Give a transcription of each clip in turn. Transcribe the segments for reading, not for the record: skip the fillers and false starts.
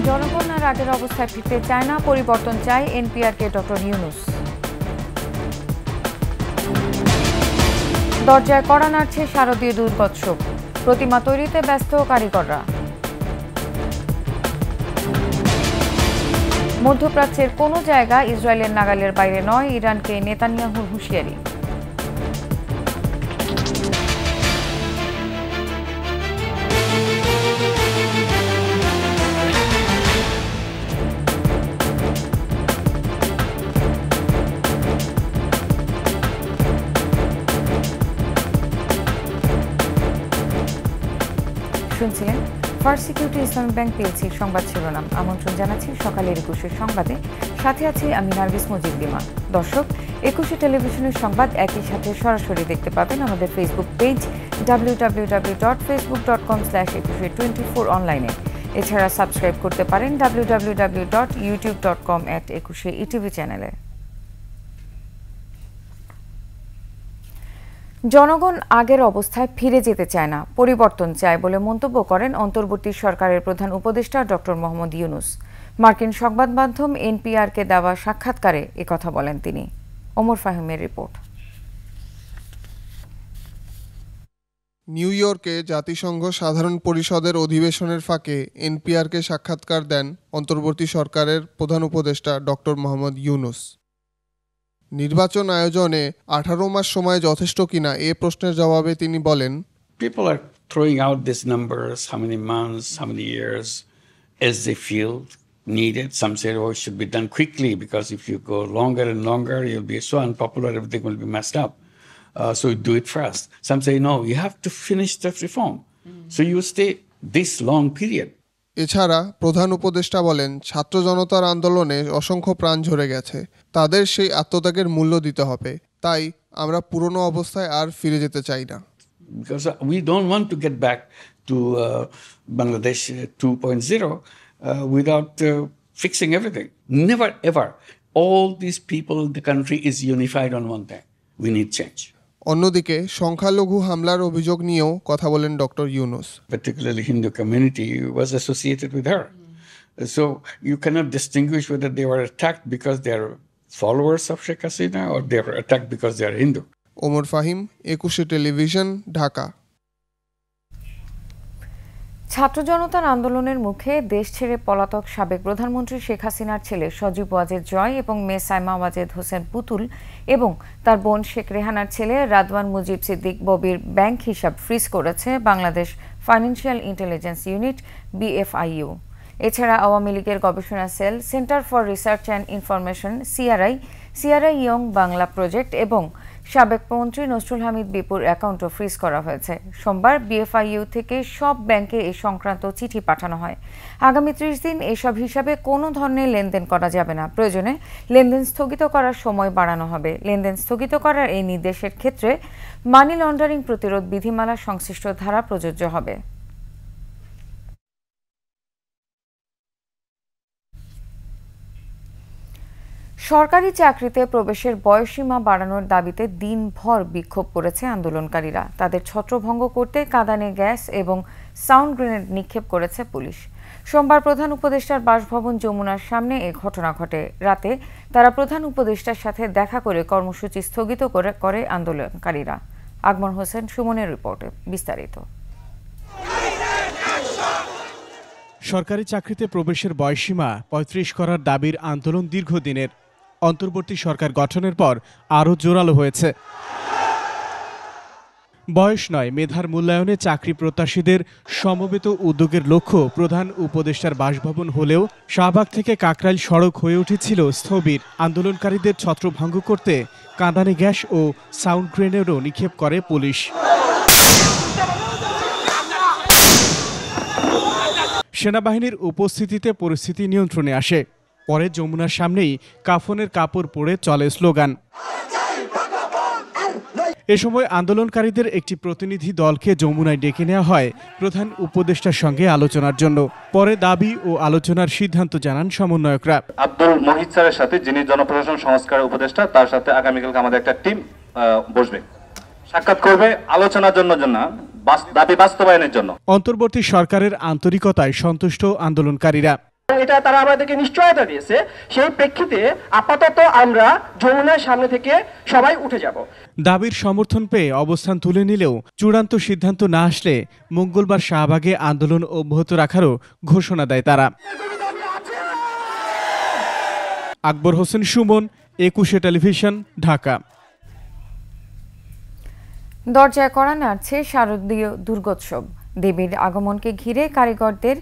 জনগণ আর আগের অবস্থায় ফিরতে চায় না, পরিবর্তন চায় এনপিআরকে ডক্টর ইউনূস। দরজায় কড়া নাড়ছে শারদীয় দুর্গোৎসব, প্রতিমা তৈরিতে ব্যস্ত কারিগররা। মধ্যপ্রাচ্যের কোনো জায়গা ইসরায়েলের নাগালের বাইরে নয়, ইরানকে নেতানিয়াহুর হুঁশিয়ারি। শুনছিলেন ফার্স্ট সিকিউরিটি ইসলামী ব্যাংক পিএলসির সংবাদ শিরোনাম। আমন্ত্রণ জানাচ্ছি সকালের 21-এর সংবাদে, সাথে আছি আমি নার্গিস মজিদ-লিমা। দর্শক, 21 টেলিভিশনের সংবাদ একই সাথে সরাসরি দেখতে পাবেন আমাদের ফেসবুক পেজ www.facebook.com/2124 অনলাইনে। এছাড়া সাবস্ক্রাইব করতে পারেন www.youtube.com/21etv চ্যানেলে। জনগণ আগের অবস্থায় ফিরে যেতে চায় না, পরিবর্তন চায় বলে মন্তব্য করেন অন্তর্বর্তী সরকারের প্রধান উপদেষ্টা ডক্টর মোহাম্মদ ইউনূস। মার্কিন সংবাদ মাধ্যম এনপিআরকে দেওয়া সাক্ষাৎকারে একথা বলেন তিনি। ওমর ফাহিমের রিপোর্ট। নিউ ইয়র্কে জাতিসংঘ সাধারণ পরিষদের অধিবেশনের ফাঁকে এনপিআরকে সাক্ষাৎকার দেন অন্তর্বর্তী সরকারের প্রধান উপদেষ্টা ডক্টর মোহাম্মদ ইউনূস। নির্বাচন আয়োজনে 18 মাস সময় যথেষ্ট কিনা এ প্রশ্নের জবাবে তিনি বলেন, People are throwing out these numbers, how many months, how many years, as they feel needed. Some say, oh, it should be done quickly because if you go longer and longer, you'll be so unpopular, everything will be messed up. So you do it fast. Some say, no, you have to finish the reform. So you stay this long period. এছাড়া প্রধান উপদেষ্টা বলেন, ছাত্র জনতার আন্দোলনে অসংখ্য প্রাণ ঝরে গেছে, তাদের সেই আত্মত্যাগের মূল্য দিতে হবে। তাই আমরা পুরনো অবস্থায় আর ফিরে যেতে চাই না। Because we don't want to get back to Bangladesh 2.0 without fixing everything. Never ever. All these people in the country is unified on one thing. We need change. অন্যদিকে সংখ্যালঘু হামলার অভিযোগ নিয়েও কথা বলেন doctor Yunus. Particularly Hindu community was associated with her. So you cannot distinguish whether they were attacked because they are followers of Sheikh Hasina or they were attacked because they are Hindu. Omar Fahim, 21 television, Dhaka. ছাত্র জনতার আন্দোলনের মুখে দেশ ছেড়ে পলাতক সাবেক প্রধানমন্ত্রী শেখ হাসিনার ছেলে সজীব ওয়াজেদ জয় এবং মেয়ে সাইমা ওয়াজেদ হোসেন পুতুল এবং তার বোন শেখ রেহানার ছেলে রাদওয়ান মুজিব সিদ্দিক ববির ব্যাংক হিসাব ফ্রিজ করেছে Bangladesh financial intelligence unit BFIU। এছাড়া আওয়ামী লীগের গবেষণা cell, center for research and information CRI young Bangla project এবং সাবেক মন্ত্রী নসরুল হামিদ বিপুর অ্যাকাউন্টও ফ্রিজ করা হয়েছে। সোমবার BFIU থেকে সব ব্যাংকে এই সংক্রান্ত চিঠি পাঠানো হয়। আগামী 30 দিন এসব হিসাবে কোনো ধরনের লেনদেন করা যাবে না, প্রয়োজনে লেনদেন স্থগিত করার সময় বাড়ানো হবে। লেনদেন স্থগিত করার এই নির্দেশের ক্ষেত্রে মানি লন্ডারিং প্রতিরোধ বিধিমালা সংশ্লিষ্ট ধারা প্রযোজ্য হবে। সরকারি চাকরিতে প্রবেশের বয়সসীমা বাড়ানোর দাবিতে দিনভর বিক্ষোভ করেছে আন্দোলনকারীরা। তাদের ছত্রভঙ্গ করতে কাঁদানে গ্যাস এবং সাউন্ড গ্রেনেড নিক্ষেপ করেছে পুলিশ। সোমবার প্রধান উপদেষ্টার বাসভবন যমুনার সামনে এ ঘটনা ঘটে। রাতে তারা প্রধান উপদেষ্টার সাথে দেখা করে কর্মসূচি স্থগিত করে আন্দোলনকারীরা। আগমন হোসেন সুমনের রিপোর্টে বিস্তারিত। সরকারি চাকরিতে প্রবেশের বয়সসীমা 35 করার দাবির আন্দোলন দীর্ঘদিনের। অন্তর্বর্তী সরকার গঠনের পর আরও জোরালো হয়েছে। বয়স নয়, মেধার মূল্যায়নে চাকরি প্রত্যাশীদের সমবেত উদ্যোগের লক্ষ্য প্রধান উপদেষ্টার বাসভবন হলেও শাহবাগ থেকে কাকরাইল সড়ক হয়ে উঠেছিল স্থবির। আন্দোলনকারীদের ছত্রভঙ্গ করতে কাঁদানে গ্যাস ও সাউন্ড গ্রেনেডও নিক্ষেপ করে পুলিশ। সেনাবাহিনীর উপস্থিতিতে পরিস্থিতি নিয়ন্ত্রণে আসে। পরে যমুনার সামনেই কাফনের কাপড় পরে চলে স্লোগান। এ সময় আন্দোলনকারীদের একটি প্রতিনিধি দলকে যমুনায় ডেকে নেওয়া হয় প্রধান উপদেষ্টার সঙ্গে আলোচনার জন্য। পরে দাবি ও আলোচনার সিদ্ধান্ত জানান সমন্বয়করা। আব্দুল মহিদ স্যারের সাথে, যিনি জনপ্রশাসন সংস্কার উপদেষ্টা, তার সাথে আগামীকালকে আমাদের একটা টিম বসবে, সাক্ষাৎ করবে আলোচনার জন্য দাবি বাস্তবায়নের জন্য। অন্তর্বর্তী সরকারের আন্তরিকতায় সন্তুষ্ট আন্দোলনকারীরা। এটা তারা আমাদেরকে নিশ্চয়তা দিয়েছে, সেই প্রেক্ষিতে আপাতত আমরা যমুনার সামনে থেকে সবাই উঠে যাব। দাবির সমর্থন পেয়ে অবস্থান তুলে নিলেও চূড়ান্ত সিদ্ধান্ত না আসলে মঙ্গলবার শাহবাগে আন্দোলন অব্যাহত রাখারও ঘোষণা দেয় তারা। আকবর হোসেন সুমন, একুশে টেলিভিশন, ঢাকা। দরজায় কড়া নাড়ছে শারদীয় দুর্গোৎসব। দেবীর আগমনকে ঘিরে কারিগরদের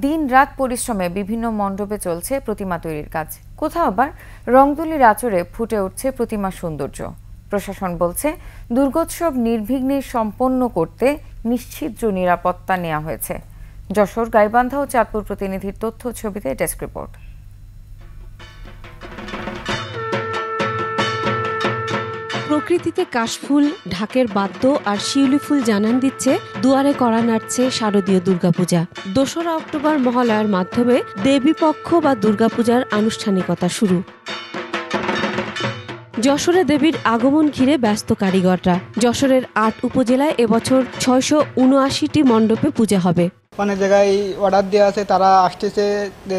দিন-রাত পরিশ্রমে বিভিন্ন মণ্ডপে চলছে প্রতিমা তৈরির কাজ। কোথাও আবার রংতুলির আঁচড়ে ফুটে উঠছে প্রতিমার সৌন্দর্য। প্রশাসন বলছে দুর্গোৎসব নির্বিঘ্নে সম্পন্ন করতে নিশ্চিদ্র নিরাপত্তা নেওয়া হয়েছে। যশোর, গাইবান্ধা ও চাঁদপুর প্রতিনিধির তথ্য ছবিতে ডেস্ক রিপোর্ট। প্রকৃতিতে কাশফুল, ঢাকের বাদ্য আর শিউলি ফুল জানান দিচ্ছে দুয়ারে কড়া নাড়ছে শারদীয় দুর্গাপূজা। 2রা অক্টোবর মহালয়ার মাধ্যমে দেবীপক্ষ বা দুর্গাপূজার আনুষ্ঠানিকতা শুরু। যশোরে দেবীর আগমন ঘিরে ব্যস্ত কারিগররা। যশোরের 8 উপজেলায় এবছর 679টি মণ্ডপে পূজা হবে। অনেক জায়গায় অর্ডার দেওয়া আছে, তারা আসতেছে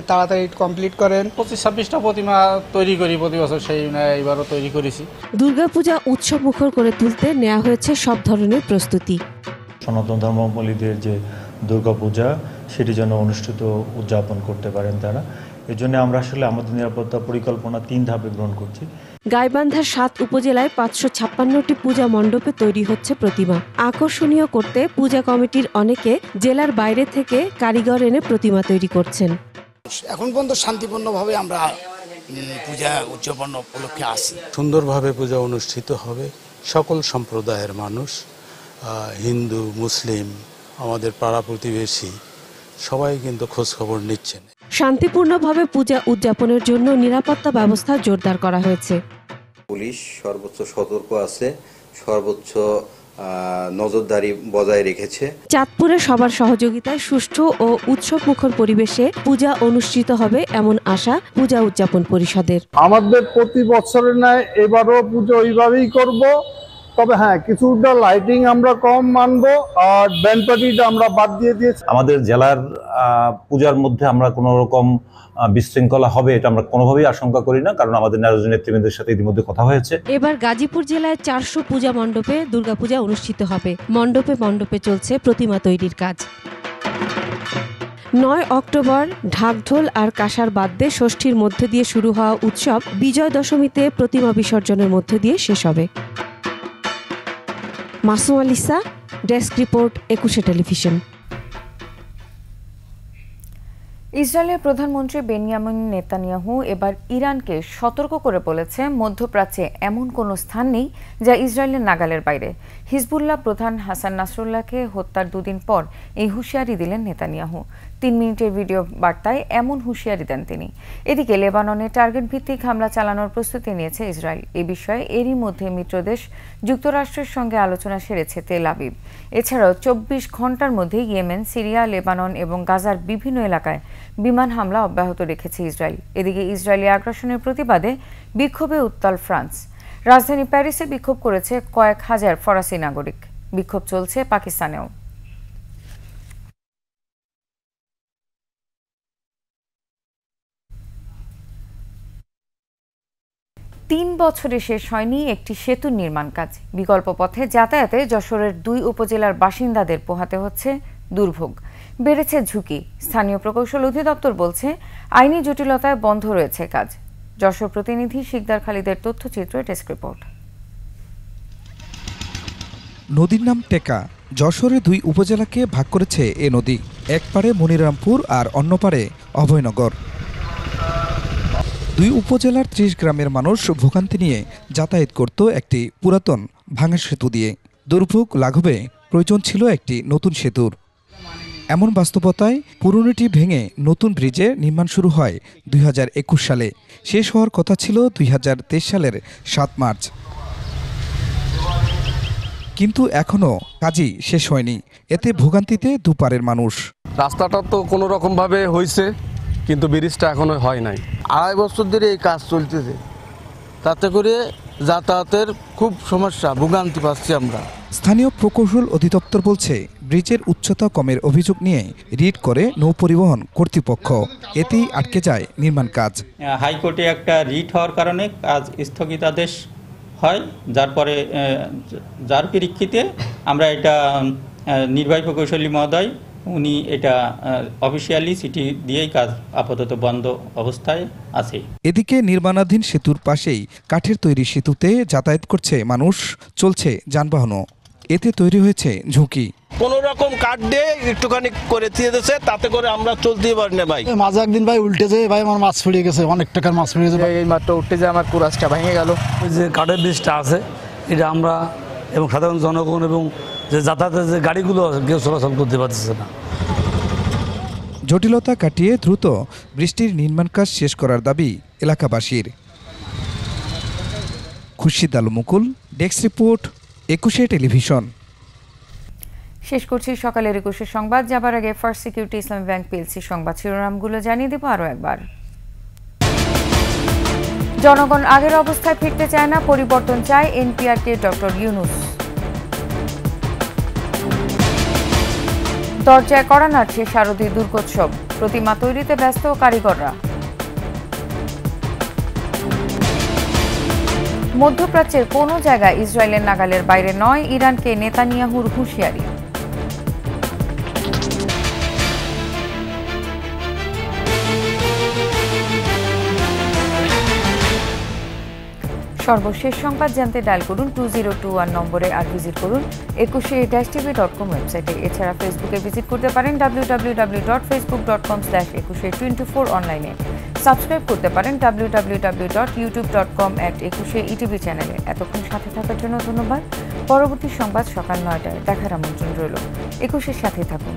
তাড়াতাড়ি কমপ্লিট করেন। 25-26টা প্রতিমা তৈরি করি প্রতি বছর, সেই এবারও তৈরি করেছি। দুর্গাপূজা উৎসব মুখর করে তুলতে নেওয়া হয়েছে সব ধরনের প্রস্তুতি। সনাতন ধর্মাবলম্বীদের যে দুর্গাপূজা সেটি যেন অনুষ্ঠিত উদযাপন করতে পারেন তারা, এর জন্য আমরা আসলে আমাদের নিরাপত্তা পরিকল্পনা 3 ধাপে গ্রহণ করছি। গাইবান্ধার 7 উপজেলায় 556টি পূজা মণ্ডপে তৈরি হচ্ছে প্রতিমা। আকর্ষণীয় করতে পূজা কমিটির অনেকে জেলার বাইরে থেকে কারিগর এনে প্রতিমা তৈরি করছেন। এখন পর্যন্ত শান্তিপূর্ণভাবে আমরা পূজা উদযাপন উপলক্ষে আসি। সুন্দরভাবে পূজা অনুষ্ঠিত হবে। সকল সম্প্রদায়ের মানুষ, হিন্দু, মুসলিম, আমাদের পাড়া প্রতিবেশী সবাই কিন্তু খোঁজ খবর নিচ্ছেন। শান্তিপূর্ণভাবে পূজা উদযাপনের জন্য নিরাপত্তা ব্যবস্থা জোরদার করা হয়েছে। পুলিশ সর্বোচ্চ সতর্ক আছে, সর্বোচ্চ নজরদারি বজায় রেখেছে। চাঁদপুরে সবার সহযোগিতায় সুষ্ঠু ও উৎসবমুখর পরিবেশে পূজা অনুষ্ঠিত হবে এমন আশা পূজা উদযাপন পরিষদের। আমাদের প্রতি বছরের ন্যায় এবারও পুজো ওইভাবেই করব, তবে হ্যাঁ কিছুটা লাইটিং আমরা কম মানবো আর ব্যান্ড পার্টিটা আমরা বাদ দিয়ে দিয়েছি। আমাদের জেলার পূজার মধ্যে আমরা কোনো রকম বিশৃঙ্খলা হবে এটা আমরা কোনোভাবেই আশঙ্কা করি না, কারণ আমাদের নেতৃবৃন্দের সাথে ইতিমধ্যে কথা হয়েছে। এবার গাজীপুর জেলায় 400 পূজা মণ্ডপে দুর্গাপূজা অনুষ্ঠিত হবে। মণ্ডপে মণ্ডপে চলছে প্রতিমা তৈরির কাজ। 9 অক্টোবর ঢাকঢোল আর কাঁসার বাদ্যে ষষ্ঠীর মধ্যে দিয়ে শুরু হওয়া উৎসব বিজয় দশমীতে প্রতিমা বিসর্জনের মধ্যে দিয়ে শেষ হবে। মাসুম আলিসা, ডেস্ক রিপোর্ট, একুশে টেলিভিশন। ইসরায়েলের প্রধানমন্ত্রী বেনিয়ামিন নেতানিয়াহু এবার ইরানকে সতর্ক করে বলেছে, মধ্যপ্রাচ্যে এমন কোনো স্থান নেই যা ইসরায়েলের নাগালের বাইরে। হিজবুল্লাহ প্রধান হাসান নাসরুল্লাহকে হত্যার 2 দিন পর এই হুঁশিয়ারি দিলেন নেতানিয়াহু। 3 মিনিটের ভিডিও বার্তায় এমন হুঁশিয়ারি দেন তিনি। এদিকে লেবাননে টার্গেট ভিত্তিক হামলা চালানোর প্রস্তুতি নিয়েছে ইসরায়েল। এ বিষয়ে এরই মধ্যে মিত্রদেশ যুক্তরাষ্ট্রের সঙ্গে আলোচনা সেরেছে তেল আবিব। এছাড়াও 24 ঘন্টার মধ্যে ইয়েমেন, সিরিয়া, লেবানন এবং গাজার বিভিন্ন এলাকায় বিমান হামলা অব্যাহত রেখেছে ইসরায়েল। এদিকে ইসরায়েলি আগ্রাসনের প্রতিবাদে বিক্ষোভে উত্তাল ফ্রান্স। রাজধানী প্যারিসে বিক্ষোভ করেছে কয়েক হাজার ফরাসি নাগরিক। বিক্ষোভ চলছে পাকিস্তানেও। তিন বছরে শেষ হয়নি একটি সেতুর নির্মাণ কাজ। বিকল্প পথে যাতায়াতে যশোরের 2 উপজেলার বাসিন্দাদের পোহাতে হচ্ছে দুর্ভোগ। বেড়েছে ঝুঁকি। স্থানীয় প্রকৌশল অধিদপ্তর বলছে আইনি জটিলতায় বন্ধ রয়েছে কাজ। যশোর প্রতিনিধি শিকদার খালিদের তথ্যচিত্রে ডেস্ক রিপোর্ট। নদীর নাম টেকা। যশোরে 2 উপজেলাকে ভাগ করেছে এ নদী। এক পারে মনিরামপুর আর অন্য পারে অভয়নগর। 2 উপজেলার 30 গ্রামের মানুষ ভোগান্তি নিয়ে যাতায়াত করত একটি পুরাতন ভাঙা সেতু দিয়ে। দুর্ভোগ লাঘবে প্রয়োজন ছিল একটি নতুন সেতুর। এমন বাস্তবতায় পুরনোটি ভেঙে নতুন ব্রিজে নির্মাণ শুরু হয় 2021 সালে। শেষ হওয়ার কথা ছিল 2023 সালের 7 মার্চ। কিন্তু এখনও কাজই শেষ হয়নি। এতে ভোগান্তিতে দুপারের মানুষ। রাস্তাটা তো কোনো রকমভাবে হয়েছে, কিন্তু ব্রিজটা এখনো হয় নাই। 2.5 বছর ধরে এই কাজ চলতেছে, তাতে করে যাতায়াতের খুব সমস্যা, ভোগান্তি পাচ্ছি আমরা। স্থানীয় প্রকৌশল অধিদপ্তর বলছে ব্রিজের উচ্চতা কমের অভিযোগ নিয়ে রিট করে নৌপরিবহন কর্তৃপক্ষ, এতেই আটকে যায় নির্মাণ কাজ। হাইকোর্টে একটা রিট হওয়ার কারণে কাজ স্থগিতাদেশ হয়, যার পরিপ্রেক্ষিতে আমরা এটা নির্বাহী প্রকৌশলী মহোদয় উনি এটা অফিসিয়ালি চিঠি দিয়েই কাজ আপাতত বন্ধ অবস্থায় আছে। এদিকে নির্মাণাধীন সেতুর পাশেই কাঠের তৈরি সেতুতে যাতায়াত করছে মানুষ, চলছে যানবাহনও। এতে তৈরি হয়েছে ঝুঁকি। কোন রকম কাঠ দিয়ে একটুখানি করে দিয়ে দিয়েছে, তাতে করে আমরা চলতেই পারি না ভাই। মাঝে একদিন ভাই উল্টে যায় ভাই, আমার মাছ ফুরিয়ে গেছে, অনেক টাকার মাছ ফুরিয়ে গেছে। এই মাত্র উঠতে যায় আমার কুরাসটা ভেঙে গেল। ওই যে কাঠের ব্রিজটা আছে এটা আমরা এবং সাধারণ জনগণ এবং যে যাতায়াতের যে গাড়িগুলো কেউ চলাচল করতে পারতেছে না। জটিলতা কাটিয়ে দ্রুত বৃষ্টির নির্মাণ কাজ শেষ করার দাবি এলাকাবাসীর। খুরশিদ আলম মুকুল, ডেস্ক রিপোর্ট, 21 টেলিভিশন। শেষ করছি সকালের 21 সংবাদ। যাবার আগে ফার্স্ট সিকিউরিটি ইসলামী ব্যাংক পিএলসি সংবাদ শিরোনামগুলো জানিয়ে দেব আরও একবার। জনগণ আগের অবস্থায় ফিরতে চায় না, পরিবর্তন চায় এনপিআরকে ডক্টর ইউনূস। দরজায় কড়া নাড়ছে শারদীয় দুর্গোৎসব, প্রতিমা তৈরিতে ব্যস্ত কারিগররা। মধ্যপ্রাচ্যের কোনো জায়গায় ইসরায়েলের নাগালের বাইরে নয়, ইরানকে নেতানিয়াহুর হুঁশিয়ারি। সর্বশেষ সংবাদ জানতে ডায়াল করুন 2021 নম্বরে, আর ভিজিট করুন 21tv.com ওয়েবসাইটে। এছাড়া ফেসবুকে ভিজিট করতে পারেন www.facebook.com/2124 অনলাইনে। সাবস্ক্রাইব করতে পারেন www.youtube.com/21etv চ্যানেলে। এতক্ষণ সাথে থাকার জন্য ধন্যবাদ। পরবর্তী সংবাদ সকাল 9টায় দেখার আমন্ত্রণ রইল। 21-এর সাথে থাকুন।